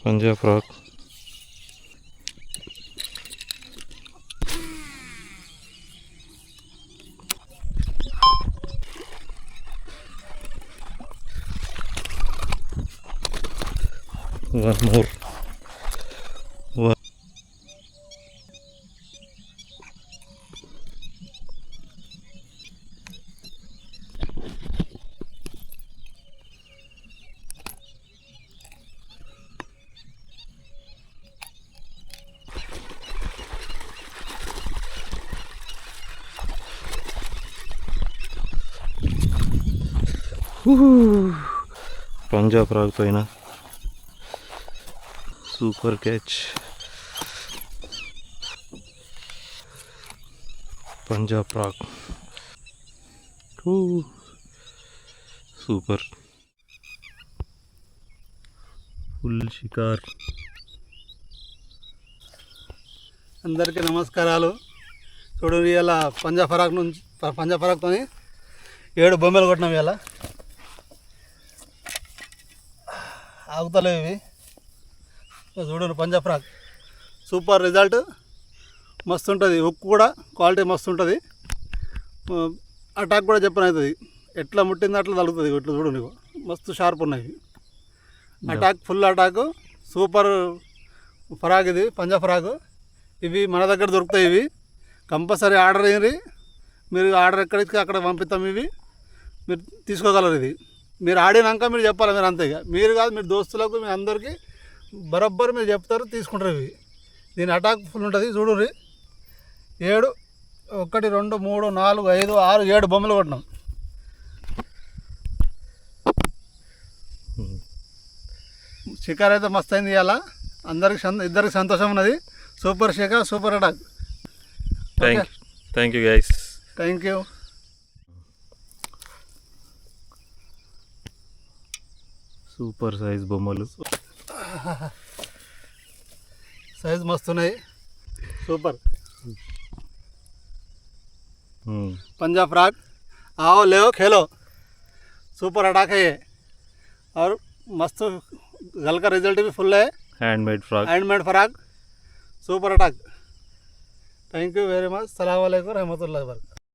Punjab frock. One more. One. Punjab frock పైన super catch. Punjab frock super. Full షికార్. అందరికీ నమస్కారాలు. చూడు ఇలా పంజాబ్ ఫ్రాక్తో 7 బొమ్మలు కొట్టినాం. ఇలా ఆగుతలేవు ఇవి. చూడండి పంజాబ్ ఫ్రాక్ సూపర్ రిజల్ట్. మస్తు ఉంటుంది. ఉక్కు కూడా క్వాలిటీ మస్తు ఉంటుంది. అటాక్ కూడా చెప్పని అవుతుంది. ఎట్లా ముట్టిందో అట్లా తగులుతుంది. ఇట్లా చూడండి మస్తు షార్ప్ ఉన్నాయి. Attack full attack super frock. ఇది పంజాబ్ ఫ్రాక్. ఇవి మన దగ్గర దొరుకుతాయి. ఇవి కంపల్సరీ ఆర్డర్ అయ్యి మీరు ఆర్డర్ ఎక్కడికి అక్కడ పంపిస్తాం. ఇవి మీరు తీసుకోగలరు. ఇది మీరు ఆడినాక మీరు చెప్పాలి. మీరు అంతే మీరు కాదు, మీరు దోస్తులకు మీ అందరికీ బరబ్బర్ మీరు చెప్తారు, తీసుకుంటారు. ఇవి దీని అటాక్ ఫుల్ ఉంటుంది. చూడుర్రి 7 1 2 3 4 5 6 7 బొమ్మలు కొట్టినాం. షికార్ అయితే మస్తు అయింది. ఇవాళ ఇద్దరికి సంతోషం ఉన్నది. సూపర్ షికార్, super attack. Thank you guys. Thank you. Super size బొమ్మలు. సైజ్ మస్తున్నాయి. Super Punjab frock. आओ ले खेलो. सुपर अटैक है ये और मस्त गल का रिजल्ट भी फुल है. Handmade frock super attack. Thank you very much. सलाम वालेकुम रहमतुल्लाहि व बरकातहू.